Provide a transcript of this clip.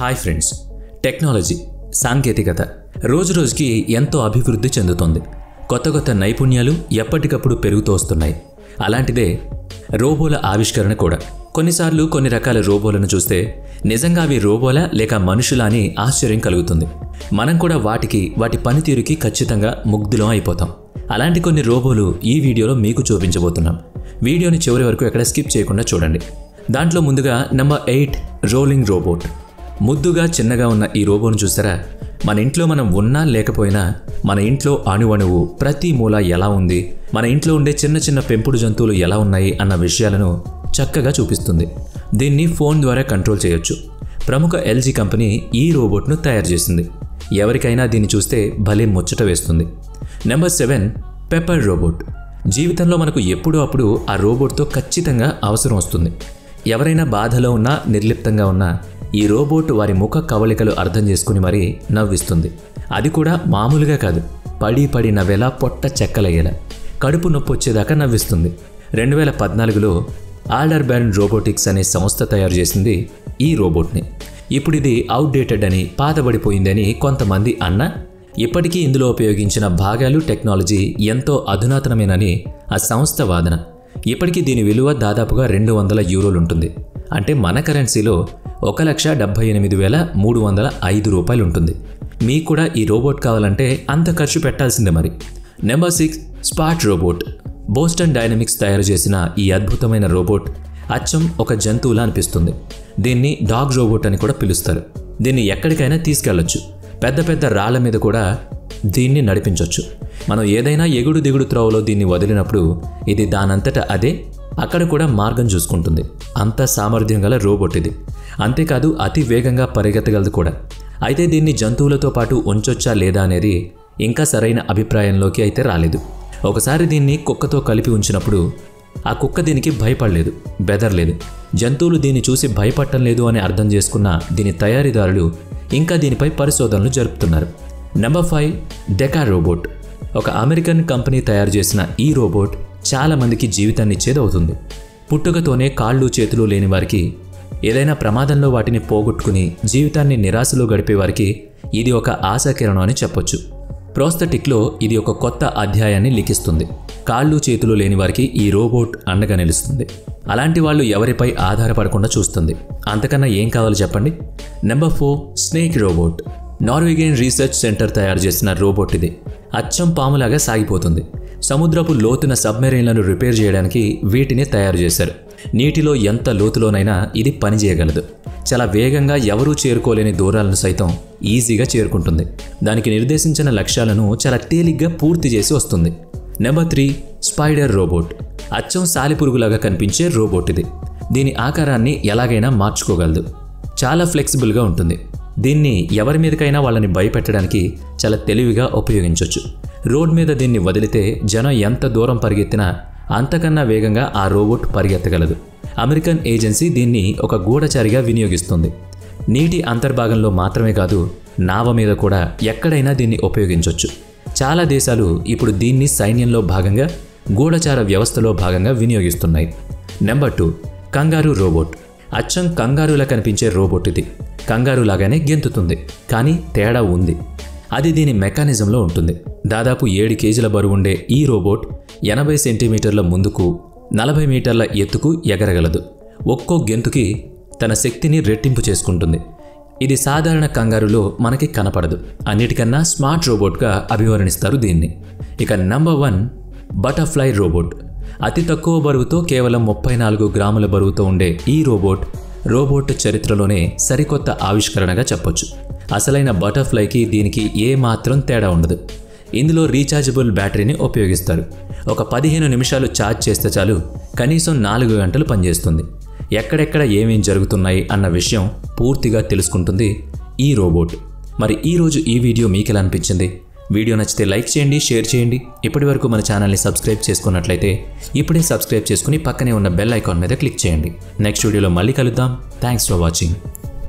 Hi friends, technology సాంకేతికత రోజురోజుకి ఎంతో అభివృద్ధి చెందుతోంది. కొత్త కొత్త నైపుణ్యాలు ఎప్పటికప్పుడు పెరుగుతూ వస్తున్నాయి. అలాంటిదే రోబోల ఆవిష్కరణ కూడా. కొన్నిసార్లు కొన్ని రకాల రోబోలను చూస్తే నిజంగా అవి రోబోలా లేక మనుషులా అని ఆశ్చర్యం కలుగుతుంది. మనం కూడా వాటి పనితీరుకి ఖచ్చితంగా ముగ్ధులం అయిపోతాం. అలాంటి కొన్ని రోబోలు ఈ వీడియోలో మీకు చూపించబోతున్నాం. వీడియోని చివరి వరకు ఎక్కడ స్కిప్ చేయకుండా చూడండి. దాంట్లో ముందుగా నెంబర్ 8 రోలింగ్ రోబోట్. ముద్దుగా చిన్నగా ఉన్న ఈ రోబోను చూసారా? మన ఇంట్లో మనం ఉన్నా లేకపోయినా మన ఇంట్లో అణువణువు ప్రతి మూల ఎలా ఉంది, మన ఇంట్లో ఉండే చిన్న చిన్న పెంపుడు జంతువులు ఎలా ఉన్నాయి అన్న విషయాలను చక్కగా చూపిస్తుంది. దీన్ని ఫోన్ ద్వారా కంట్రోల్ చేయొచ్చు. ప్రముఖ ఎల్జీ కంపెనీ ఈ రోబోట్ను తయారు చేసింది. ఎవరికైనా దీన్ని చూస్తే భలే ముచ్చట వేస్తుంది. Number 7 pepper robot. జీవితంలో మనకు ఎప్పుడో అప్పుడు ఆ రోబోట్తో ఖచ్చితంగా అవసరం వస్తుంది. ఎవరైనా బాధలో ఉన్నా నిర్లిప్తంగా ఉన్నా ఈ రోబోట్ వారి ముఖ కవళికలు అర్థం చేసుకుని మరీ నవ్విస్తుంది. అది కూడా మామూలుగా కాదు, పడి నవ్వేలా, పొట్ట చెక్కలయ్యేలా, కడుపు నొప్పి వచ్చేదాకా నవ్విస్తుంది. 2014లో ఆల్డర్బ్యాన్ రోబోటిక్స్ అనే సంస్థ తయారు చేసింది ఈ రోబోట్ని. ఇప్పుడు ఇది అవుట్డేటెడ్ అని, పాతబడిపోయిందని కొంతమంది అన్నా ఇప్పటికీ ఇందులో ఉపయోగించిన భాగాలు, టెక్నాలజీ ఎంతో అధునాతనమేనని ఆ సంస్థ వాదన. ఇప్పటికీ దీని విలువ దాదాపుగా 200 యూరోలు ఉంటుంది. అంటే మన కరెన్సీలో 1,78,305 రూపాయలు ఉంటుంది. మీకు కూడా ఈ రోబోట్ కావాలంటే అంత ఖర్చు పెట్టాల్సిందే మరి. Number 6 spot robot. Boston dynamics తయారు చేసిన ఈ అద్భుతమైన రోబోట్ అచ్చం ఒక జంతువులా అనిపిస్తుంది. దీన్ని డాగ్ రోబోట్ అని కూడా పిలుస్తారు. దీన్ని ఎక్కడికైనా తీసుకెళ్లొచ్చు. పెద్ద పెద్ద రాళ్ల మీద కూడా దీన్ని నడిపించవచ్చు. మనం ఏదైనా ఎగుడు దిగుడు త్రోవలో దీన్ని వదిలినప్పుడు ఇది దానంతట అదే అక్కడ కూడా మార్గం చూసుకుంటుంది. అంత సామర్థ్యం గల రోబోట్ ఇది. అంతేకాదు అతి వేగంగా పరిగెత్తగలదు కూడా. అయితే దీన్ని జంతువులతో పాటు ఉంచొచ్చా లేదా అనేది ఇంకా సరైన అభిప్రాయంలోకి అయితే రాలేదు. ఒకసారి దీన్ని కుక్కతో కలిపి ఉంచినప్పుడు ఆ కుక్క దీనికి భయపడలేదు, బెదరలేదు. జంతువులు దీన్ని చూసి భయపడటం లేదు అని అర్థం చేసుకున్న దీని తయారీదారులు ఇంకా దీనిపై పరిశోధనలు జరుపుతున్నారు. Number 5 డెకా robot. ఒక అమెరికన్ కంపెనీ తయారు చేసిన ఈ రోబోట్ చాలా మందికి జీవితాన్ని ఇచ్చేది అవుతుంది. పుట్టుకతోనే కాళ్ళు చేతులు లేని వారికి, ఏదైనా ప్రమాదంలో వాటిని పోగొట్టుకుని జీవితాన్ని నిరాశలో గడిపే వారికి ఇది ఒక ఆశాకిరణం అని చెప్పొచ్చు. ప్రోస్థెటిక్లో ఇది ఒక కొత్త అధ్యాయాన్ని లిఖిస్తుంది. కాళ్ళు చేతులు లేని వారికి ఈ రోబోట్ అండగా నిలుస్తుంది. అలాంటి వాళ్ళు ఎవరిపై ఆధారపడకుండా చూస్తుంది. అంతకన్నా ఏం కావాలి చెప్పండి. Number 4 snake robot. Norwegian research centre తయారు చేసిన రోబోట్ ఇది. అచ్చం పాములాగా సాగిపోతుంది. సముద్రపు లోతున సబ్మెరైన్లను రిపేర్ చేయడానికి వీటిని తయారు చేశారు. నీటిలో ఎంత లోతులోనైనా ఇది పనిచేయగలదు. చాలా వేగంగా ఎవరూ చేరుకోలేని దూరాలను సైతం ఈజీగా చేరుకుంటుంది. దానికి నిర్దేశించిన లక్ష్యాలను చాలా తేలిగ్గా పూర్తి చేసి వస్తుంది. Number 3 spider robot. అచ్చం సాలిపురుగులాగా కనిపించే రోబోట్ ఇది. దీని ఆకారాన్ని ఎలాగైనా మార్చుకోగలదు. చాలా ఫ్లెక్సిబుల్గా ఉంటుంది. దీన్ని ఎవరి మీదకైనా వాళ్ళని భయపెట్టడానికి చాలా తెలివిగా ఉపయోగించవచ్చు. రోడ్ మీద దీన్ని వదిలితే జనం ఎంత దూరం పరిగెత్తినా అంతకన్నా వేగంగా ఆ రోబోట్ పరిగెత్తగలదు. అమెరికన్ ఏజెన్సీ దీన్ని ఒక గూఢచారిగా వినియోగిస్తుంది. నీటి అంతర్భాగంలో మాత్రమే కాదు, నావ మీద కూడా ఎక్కడైనా దీన్ని ఉపయోగించవచ్చు. చాలా దేశాలు ఇప్పుడు దీన్ని సైన్యంలో భాగంగా, గూఢచార వ్యవస్థలో భాగంగా వినియోగిస్తున్నాయి. నెంబర్ 2 కంగారు రోబోట్. అచ్చం కంగారులా కనిపించే రోబోట్ ఇది. కంగారు లాగానే గెంతుతుంది, కానీ తేడా ఉంది. అది దీని మెకానిజంలో ఉంటుంది. దాదాపు 7 కేజీల బరువుండే ఈ రోబోట్ 80 సెంటీమీటర్ల ముందుకు, 40 మీటర్ల ఎత్తుకు ఎగరగలదు. ఒక్కో గెంతుకి తన శక్తిని రెట్టింపు చేసుకుంటుంది. ఇది సాధారణ కంగారులో మనకి కనపడదు. అన్నిటికన్నా స్మార్ట్ రోబోట్గా అభివర్ణిస్తారు దీన్ని. ఇక నెంబర్ 1 బటర్ఫ్లై రోబోట్. అతి తక్కువ బరువుతో కేవలం 34 గ్రాముల బరువుతో ఉండే ఈ రోబోట్ చరిత్రలోనే సరికొత్త ఆవిష్కరణగా చెప్పొచ్చు. అసలైన బటర్ఫ్లైకి దీనికి ఏమాత్రం తేడా ఉండదు. ఇందులో రీఛార్జబుల్ బ్యాటరీని ఉపయోగిస్తారు. ఒక 15 నిమిషాలు ఛార్జ్ చేస్తే చాలు, కనీసం 4 గంటలు పనిచేస్తుంది. ఎక్కడెక్కడ ఏమేం జరుగుతున్నాయి అన్న విషయం పూర్తిగా తెలుసుకుంటుంది ఈ రోబోట్. మరి ఈరోజు ఈ వీడియో మీకు ఎలా అనిపించింది? వీడియో నచ్చితే లైక్ చేయండి, షేర్ చేయండి. ఇప్పటి వరకు మన ఛానల్ని సబ్స్క్రైబ్ చేసుకున్నట్లయితే ఇప్పుడే సబ్స్క్రైబ్ చేసుకుని పక్కనే ఉన్న బెల్ ఐకాన్ మీద క్లిక్ చేయండి. నెక్స్ట్ వీడియోలో మళ్ళీ కలుద్దాం. Thanks for watching.